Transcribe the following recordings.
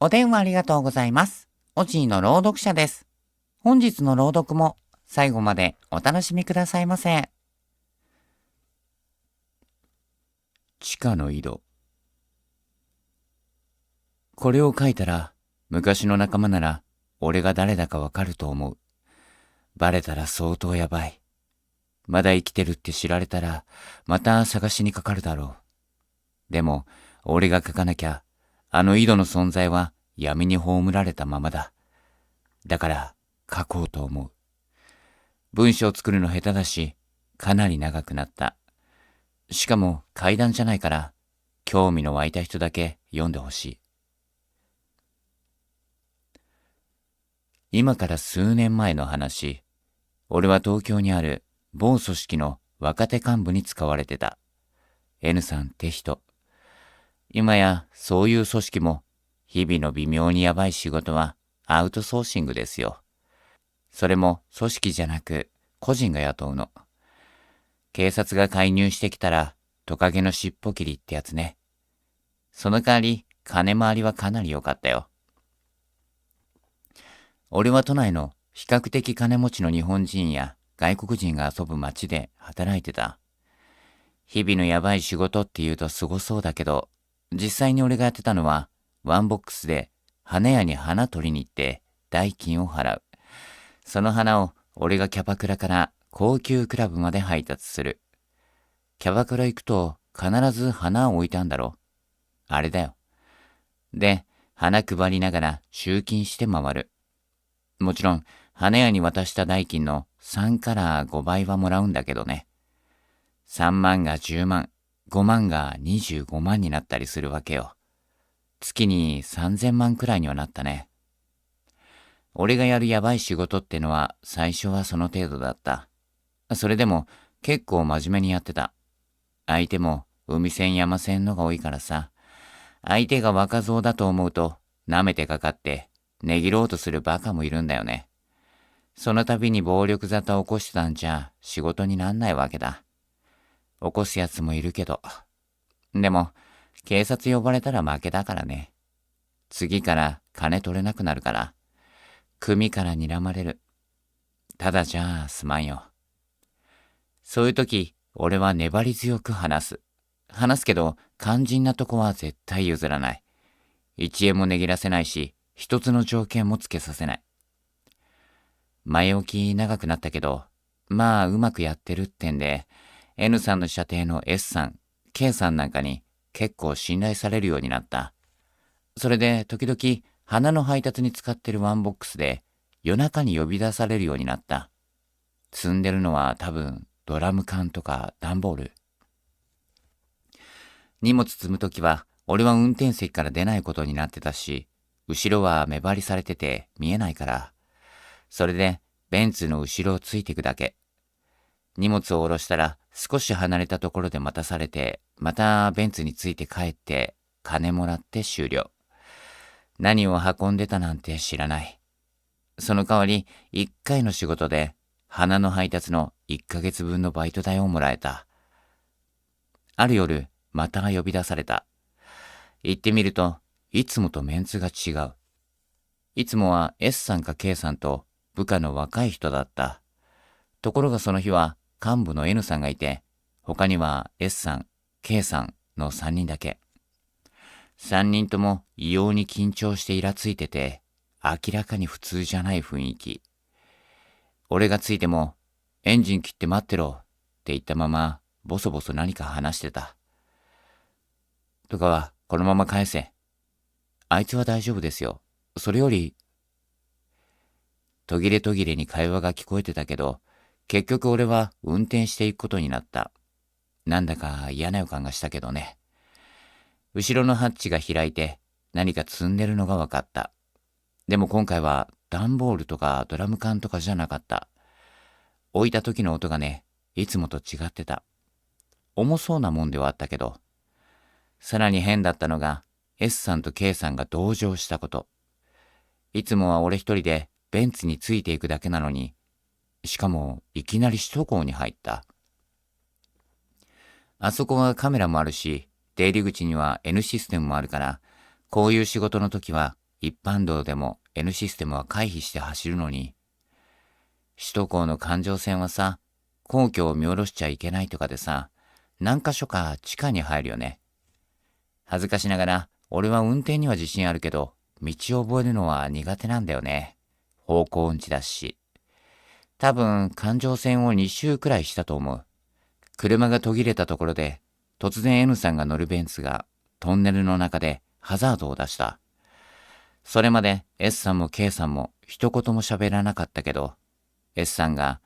お電話ありがとうございます。おじいの朗読者です。本日の朗読も最後までお楽しみくださいませ。地下の井戸。これを書いたら、昔の仲間なら俺が誰だかわかると思う。バレたら相当やばい。まだ生きてるって知られたら、また探しにかかるだろう。でも、俺が書かなきゃ、あの井戸の存在は闇に葬られたままだ。だから、書こうと思う。文章作るの下手だし、かなり長くなった。しかも怪談じゃないから、興味の湧いた人だけ読んでほしい。今から数年前の話、俺は東京にある某組織の若手幹部に使われてた。N さんって人。今やそういう組織も日々の微妙にやばい仕事はアウトソーシングですよ。それも組織じゃなく個人が雇うの。警察が介入してきたらトカゲの尻尾切りってやつね。その代わり金回りはかなり良かったよ。俺は都内の比較的金持ちの日本人や外国人が遊ぶ街で働いてた。日々のやばい仕事って言うとすごそうだけど、実際に俺がやってたのはワンボックスで花屋に花取りに行って代金を払う。その花を俺がキャバクラから高級クラブまで配達する。キャバクラ行くと必ず花を置いたんだろ。あれだよ。で、花配りながら集金して回る。もちろん、花屋に渡した代金の3から5倍はもらうんだけどね。3万が10万、5万が25万になったりするわけよ。月に3000万くらいにはなったね。俺がやるやばい仕事ってのは最初はその程度だった。それでも結構真面目にやってた。相手も海鮮山鮮のが多いからさ。相手が若造だと思うと舐めてかかって値切ろうとするバカもいるんだよね。その度に暴力沙汰を起こしてたんじゃ仕事になんないわけだ。起こすやつもいるけど。でも警察呼ばれたら負けだからね。次から金取れなくなるから。組から睨まれる。ただじゃあすまんよ。そういう時、俺は粘り強く話す。話すけど、肝心なとこは絶対譲らない。一円も値切らせないし、一つの条件もつけさせない。前置き長くなったけど、まあうまくやってるってんで、N さんの舎弟の S さん、K さんなんかに結構信頼されるようになった。それで時々花の配達に使ってるワンボックスで夜中に呼び出されるようになった。積んでるのは多分ドラム缶とか段ボール。荷物積むときは俺は運転席から出ないことになってたし、後ろは目張りされてて見えないから。それでベンツの後ろをついていくだけ。荷物を下ろしたら少し離れたところで待たされて、またベンツについて帰って金もらって終了。何を運んでたなんて知らない。その代わり1回の仕事で花の配達の1ヶ月分のバイト代をもらえた。ある夜、また呼び出された。行ってみると、いつもとメンツが違う。いつもは S さんか K さんと部下の若い人だった。ところがその日は幹部の N さんがいて、他には S さん、K さんの3人だけ。3人とも異様に緊張してイラついてて、明らかに普通じゃない雰囲気。俺がついても、エンジン切って待ってろって言ったまま、ボソボソ何か話してた。とかはこのまま返せ。あいつは大丈夫ですよ。それより、途切れ途切れに会話が聞こえてたけど、結局俺は運転していくことになった。なんだか嫌な予感がしたけどね。後ろのハッチが開いて何か積んでるのが分かった。でも今回は段ボールとかドラム缶とかじゃなかった。置いた時の音がね、いつもと違ってた。重そうなもんではあったけど、さらに変だったのが S さんと K さんが同乗したこと。いつもは俺一人でベンツについていくだけなのに、しかもいきなり首都高に入った。あそこはカメラもあるし、出入り口には N システムもあるから、こういう仕事の時は一般道でも N システムは回避して走るのに、首都高の環状線はさ、皇居を見下ろしちゃいけないとかでさ、何箇所か地下に入るよね。恥ずかしながら、俺は運転には自信あるけど、道を覚えるのは苦手なんだよね。方向音痴だし。多分、環状線を2周くらいしたと思う。車が途切れたところで、突然 N さんが乗るベンツが、トンネルの中でハザードを出した。それまで S さんも K さんも一言も喋らなかったけど、S さんが、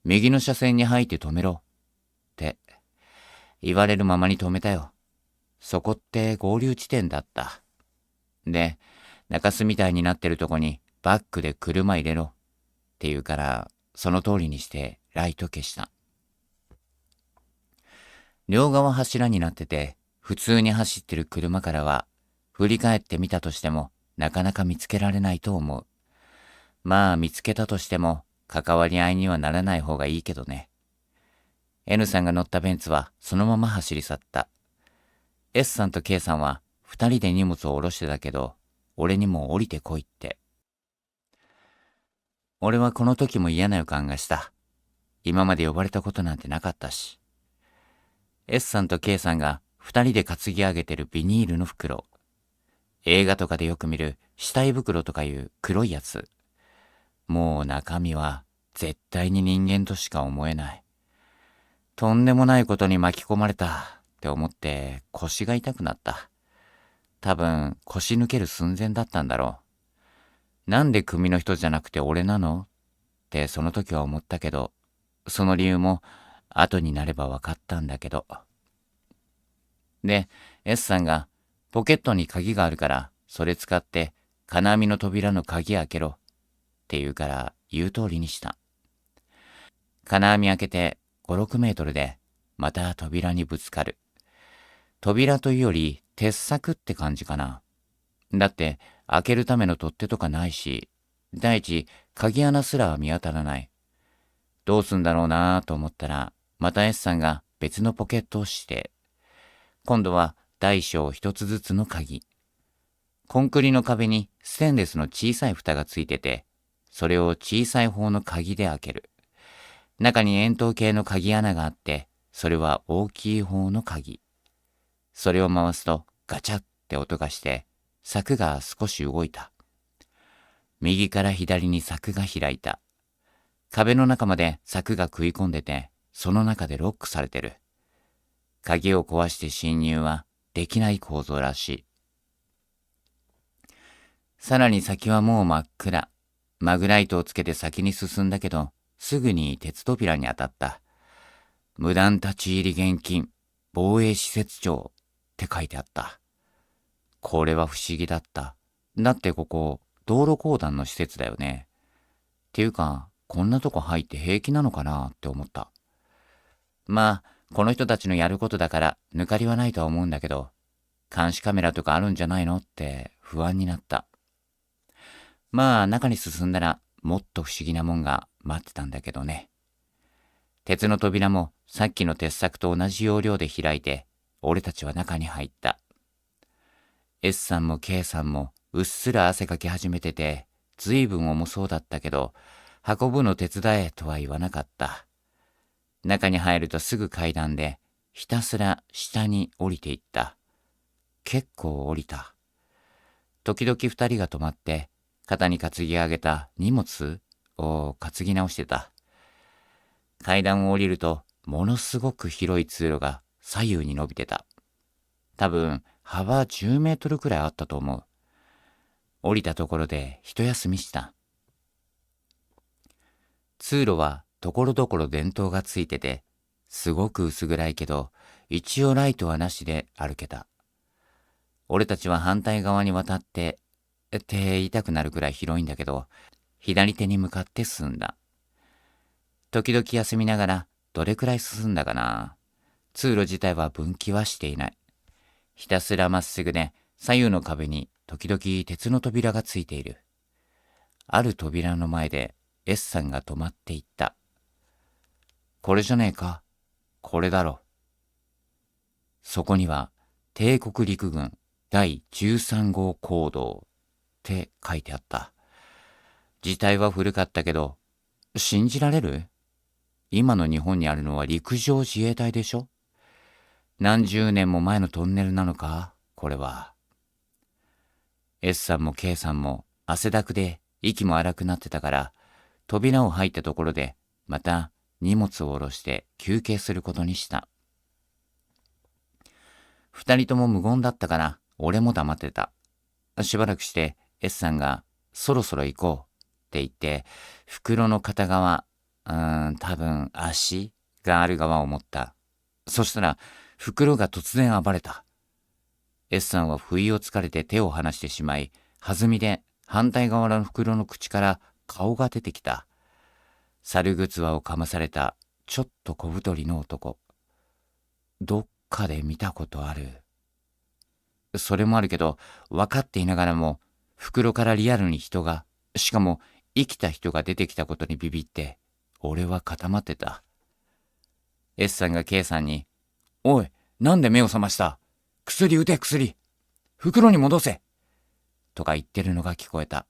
右の車線に入って止めろ。って言われるままに止めたよ。そこって合流地点だった。で、中洲みたいになってるとこにバックで車入れろ。って言うから、その通りにしてライト消した。両側柱になってて、普通に走ってる車からは、振り返ってみたとしても、なかなか見つけられないと思う。まあ見つけたとしても、関わり合いにはならない方がいいけどね。N さんが乗ったベンツはそのまま走り去った。S さんと K さんは二人で荷物を下ろしてたけど、俺にも降りてこいって。俺はこの時も嫌な予感がした。今まで呼ばれたことなんてなかったし。S さんと K さんが二人で担ぎ上げてるビニールの袋。映画とかでよく見る死体袋とかいう黒いやつ。もう中身は絶対に人間としか思えない。とんでもないことに巻き込まれたって思って腰が痛くなった。多分腰抜ける寸前だったんだろう。なんで組の人じゃなくて俺なのってその時は思ったけど、その理由も後になれば分かったんだけど。で、S さんがポケットに鍵があるからそれ使って金網の扉の鍵開けろって言うから言う通りにした。金網開けて5、6メートルでまた扉にぶつかる。扉というより鉄柵って感じかな。だって開けるための取っ手とかないし、第一鍵穴すら見当たらない。どうすんだろうなぁと思ったら、また S さんが別のポケットをして、今度は大小一つずつの鍵。コンクリの壁にステンレスの小さい蓋がついてて、それを小さい方の鍵で開ける。中に円筒形の鍵穴があって、それは大きい方の鍵。それを回すとガチャって音がして、柵が少し動いた。右から左に柵が開いた。壁の中まで柵が食い込んでて、その中でロックされてる。鍵を壊して侵入はできない構造らしい。さらに先はもう真っ暗。マグライトをつけて先に進んだけど、すぐに鉄扉に当たった。無断立ち入り厳禁、防衛施設長って書いてあった。これは不思議だった。だってここ、道路公団の施設だよね。っていうか、こんなとこ入って平気なのかなって思った。まあ、この人たちのやることだから抜かりはないとは思うんだけど、監視カメラとかあるんじゃないのって不安になった。まあ、中に進んだらもっと不思議なもんが待ってたんだけどね。鉄の扉もさっきの鉄柵と同じ要領で開いて、俺たちは中に入った。S さんも K さんもうっすら汗かき始めてて、ずいぶん重そうだったけど、運ぶの手伝えとは言わなかった。中に入るとすぐ階段で、ひたすら下に降りていった。結構降りた。時々二人が止まって、肩に担ぎ上げた荷物を担ぎ直してた。階段を降りると、ものすごく広い通路が左右に伸びてた。多分、幅10メートルくらいあったと思う。降りたところで一休みした。通路はところどころ電灯がついてて、すごく薄暗いけど、一応ライトはなしで歩けた。俺たちは反対側に渡って、手痛くなるくらい広いんだけど、左手に向かって進んだ。時々休みながら、どれくらい進んだかな。通路自体は分岐はしていない。ひたすらまっすぐで、左右の壁に時々鉄の扉がついている。ある扉の前で S さんが止まっていった。これじゃねえか。これだろ。そこには帝国陸軍第13号講堂って書いてあった。字体は古かったけど、信じられる？今の日本にあるのは陸上自衛隊でしょ？何十年も前のトンネルなのかこれは。S さんも K さんも汗だくで息も荒くなってたから、扉を入ったところでまた荷物を下ろして休憩することにした。二人とも無言だったから俺も黙ってた。しばらくして S さんがそろそろ行こうって言って袋の片側、多分足がある側を持った。そしたら袋が突然暴れた。S さんは不意をつかれて手を離してしまい、弾みで反対側の袋の口から顔が出てきた。猿ぐつわをかまされたちょっと小太りの男。どっかで見たことある。それもあるけど、分かっていながらも、袋からリアルに人が、しかも生きた人が出てきたことにビビって、俺は固まってた。S さんが K さんに、おい、なんで目を覚ました？薬打て薬！袋に戻せ！とか言ってるのが聞こえた。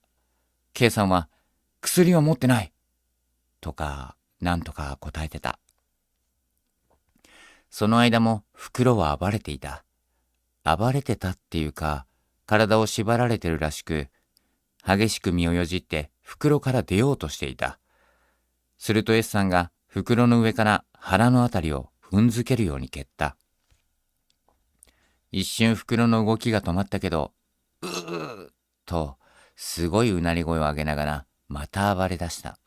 K さんは、薬は持ってない！とか、なんとか答えてた。その間も袋は暴れていた。暴れてたっていうか、体を縛られてるらしく、激しく身をよじって袋から出ようとしていた。すると S さんが袋の上から腹のあたりを踏んづけるように蹴った。一瞬袋の動きが止まったけど、うーと、すごいうなり声を上げながら、また暴れ出した。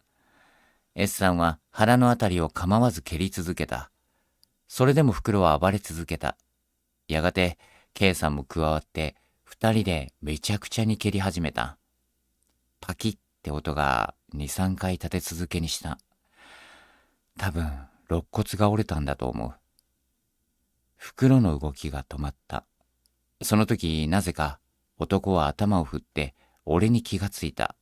S さんは腹のあたりを構わず蹴り続けた。それでも袋は暴れ続けた。やがて、K さんも加わって、二人でめちゃくちゃに蹴り始めた。パキッって音が2、3回立て続けにした。多分、肋骨が折れたんだと思う。袋の動きが止まった。その時、なぜか男は頭を振って俺に気がついた。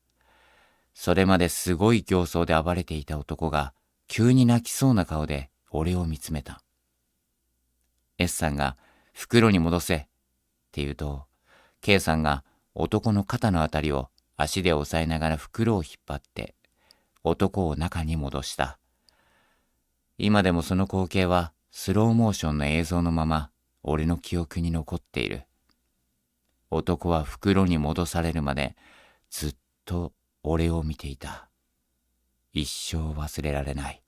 それまですごい形相で暴れていた男が急に泣きそうな顔で俺を見つめた。S さんが袋に戻せって言うと、K さんが男の肩のあたりを足で押さえながら袋を引っ張って男を中に戻した。今でもその光景はスローモーションの映像のまま俺の記憶に残っている。男は袋に戻されるまでずっと俺を見ていた。一生忘れられない。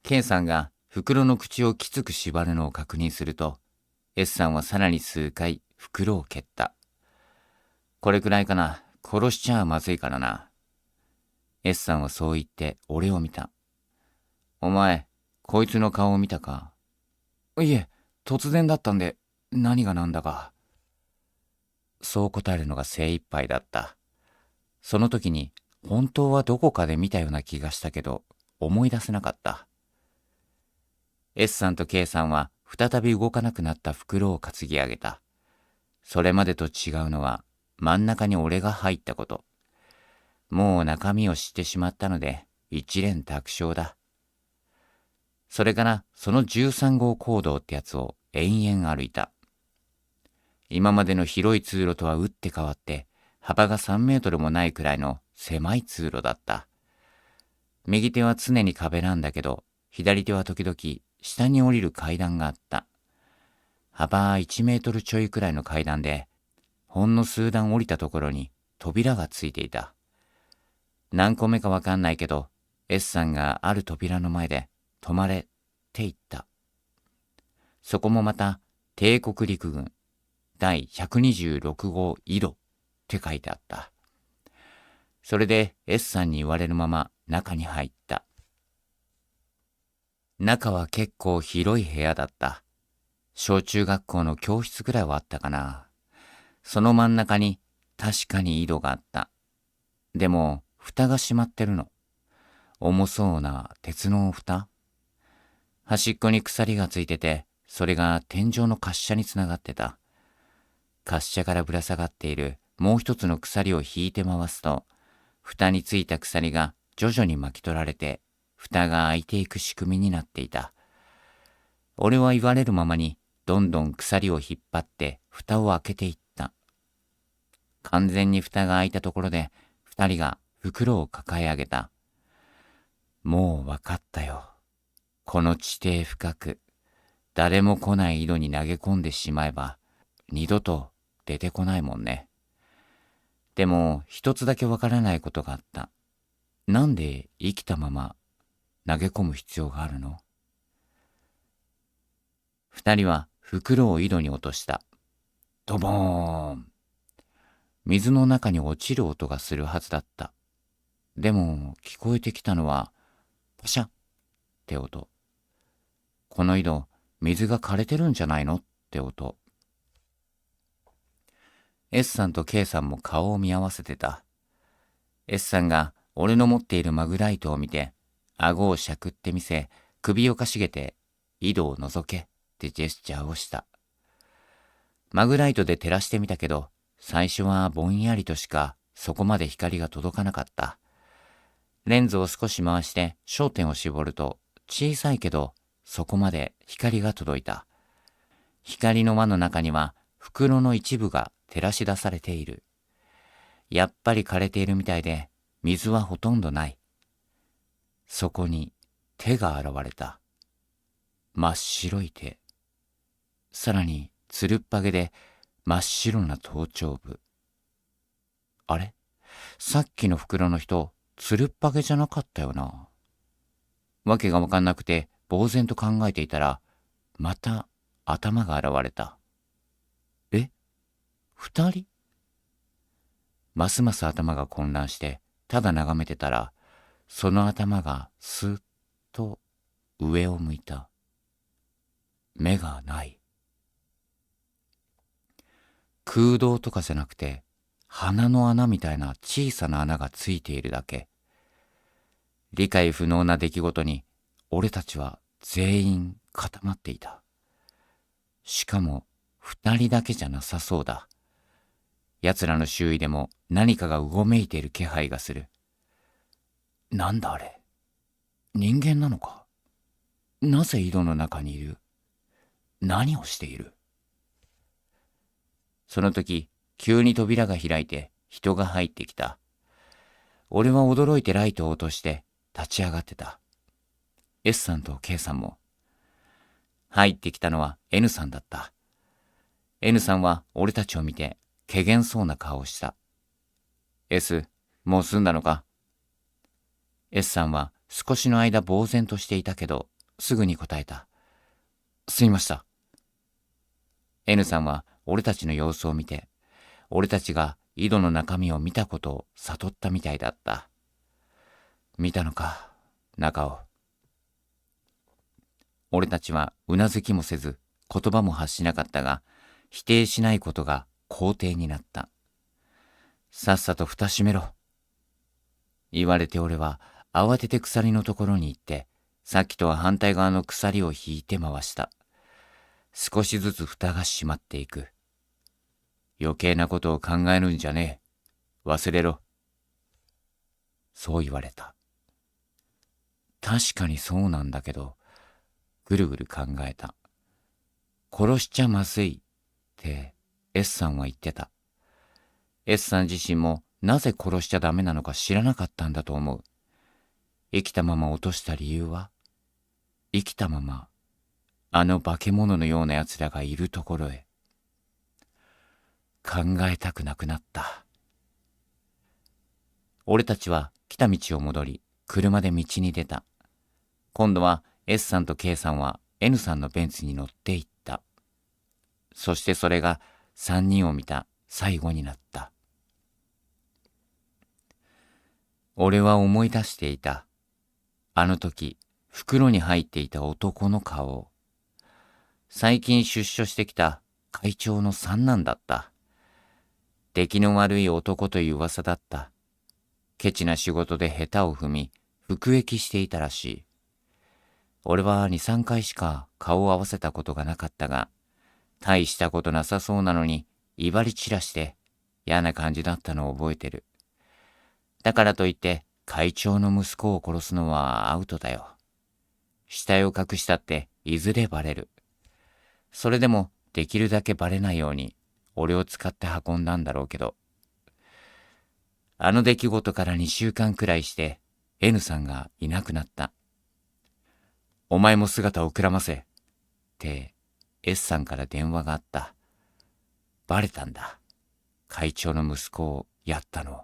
K さんが袋の口をきつく縛るのを確認すると、S さんはさらに数回袋を蹴った。これくらいかな。殺しちゃまずいからな。S さんはそう言って俺を見た。お前、こいつの顔を見たか？いえ、突然だったんで、何がなんだか。そう答えるのが精一杯だった。その時に、本当はどこかで見たような気がしたけど、思い出せなかった。S さんと K さんは再び動かなくなった袋を担ぎ上げた。それまでと違うのは真ん中に俺が入ったこと。もう中身を知ってしまったので一蓮托生だ。それからその13号坑道ってやつを延々歩いた。今までの広い通路とは打って変わって幅が3メートルもないくらいの狭い通路だった。右手は常に壁なんだけど、左手は時々下に降りる階段があった。幅1メートルちょいくらいの階段で、ほんの数段降りたところに扉がついていた。何個目かわかんないけど、S さんがある扉の前で止まれって言った。そこもまた帝国陸軍第126号井戸って書いてあった。それで S さんに言われるまま中に入った。中は結構広い部屋だった。小中学校の教室くらいはあったかな。その真ん中に確かに井戸があった。でも蓋が閉まってるの。重そうな鉄の蓋。端っこに鎖がついてて、それが天井の滑車につながってた。滑車からぶら下がっているもう一つの鎖を引いて回すと、蓋についた鎖が徐々に巻き取られて、蓋が開いていく仕組みになっていた。俺は言われるままにどんどん鎖を引っ張って蓋を開けていった。完全に蓋が開いたところで、二人が袋を抱え上げた。もうわかったよ。この地底深く、誰も来ない井戸に投げ込んでしまえば、二度と出てこないもんね。でも、一つだけわからないことがあった。なんで生きたまま投げ込む必要があるの？二人は袋を井戸に落とした。ドボーン。水の中に落ちる音がするはずだった。でも聞こえてきたのはパシャッって音。この井戸、水が枯れてるんじゃないのって音。S さんと K さんも顔を見合わせてた。S さんが俺の持っているマグライトを見て、顎をしゃくってみせ、首をかしげて、井戸を覗けってジェスチャーをした。マグライトで照らしてみたけど、最初はぼんやりとしかそこまで光が届かなかった。レンズを少し回して焦点を絞ると、小さいけどそこまで光が届いた。光の輪の中には袋の一部が照らし出されている。やっぱり枯れているみたいで、水はほとんどない。そこに手が現れた。真っ白い手。さらにつるっぱげで真っ白な頭頂部。あれ？さっきの袋の人、つるっぱげじゃなかったよな。わけがわかんなくて呆然と考えていたら、また頭が現れた。え？二人？ますます頭が混乱して、ただ眺めてたら、その頭がスッと上を向いた。目がない。空洞とかじゃなくて、鼻の穴みたいな小さな穴がついているだけ。理解不能な出来事に、俺たちは全員固まっていた。しかも、二人だけじゃなさそうだ。奴らの周囲でも何かがうごめいている気配がする。なんだあれ？人間なのか？なぜ井戸の中にいる？何をしている？その時、急に扉が開いて人が入ってきた。俺は驚いてライトを落として立ち上がってた。S さんと K さんも。入ってきたのは N さんだった。N さんは俺たちを見て、怪げそうな顔をした。S、もう済んだのか？ S さんは少しの間呆然としていたけど、すぐに答えた。済みました。N さんは俺たちの様子を見て、俺たちが井戸の中身を見たことを悟ったみたいだった。見たのか、中を。俺たちはうなずきもせず、言葉も発しなかったが、否定しないことが肯定になった。さっさと蓋閉めろ。言われて俺は慌てて鎖のところに行って、さっきとは反対側の鎖を引いて回した。少しずつ蓋が閉まっていく。余計なことを考えるんじゃねえ。忘れろ。そう言われた。確かにそうなんだけど、ぐるぐる考えた。殺しちゃまずいって S さんは言ってた。S さん自身もなぜ殺しちゃダメなのか知らなかったんだと思う。生きたまま落とした理由は、生きたままあの化け物のような奴らがいるところへ。考えたくなくなった。俺たちは来た道を戻り、車で道に出た。今度は S さんと K さんは N さんのベンツに乗って行った。そしてそれが3人を見た最後になった。俺は思い出していた。あの時、袋に入っていた男の顔を。最近出所してきた会長の三男だった。出来の悪い男という噂だった。ケチな仕事で下手を踏み、服役していたらしい。俺は2、3回しか顔を合わせたことがなかったが、大したことなさそうなのに威張り散らして嫌な感じだったのを覚えてる。だからといって会長の息子を殺すのはアウトだよ。死体を隠したっていずれバレる。それでもできるだけバレないように俺を使って運んだんだろうけど、あの出来事から2週間くらいして N さんがいなくなった。お前も姿をくらませって S さんから電話があった。バレたんだ。会長の息子をやったの。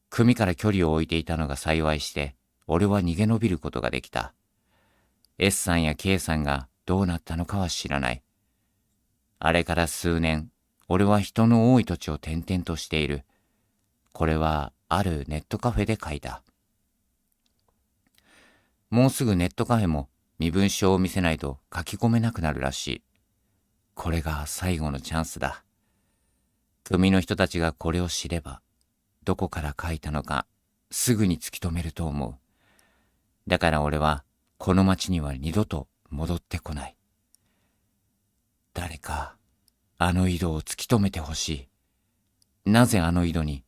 組から距離を置いていたのが幸いして俺は逃げ延びることができた。S さんや K さんがどうなったのかは知らない。あれから数年、俺は人の多い土地を転々としている。これはあるネットカフェで書いた。もうすぐネットカフェも身分証を見せないと書き込めなくなるらしい。これが最後のチャンスだ。組の人たちがこれを知れば、どこから書いたのかすぐに突き止めると思う。だから俺はこの町には二度と戻ってこない。誰かあの井戸を突き止めてほしい。なぜあの井戸に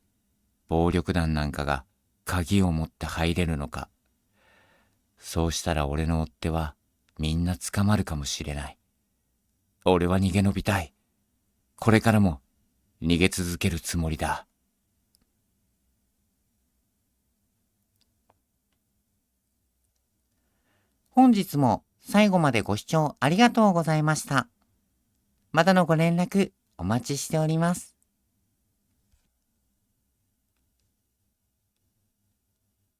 暴力団なんかが鍵を持って入れるのか。そうしたら俺の追っ手はみんな捕まるかもしれない。俺は逃げ延びたい。これからも逃げ続けるつもりだ。本日も最後までご視聴ありがとうございました。またのご連絡お待ちしております。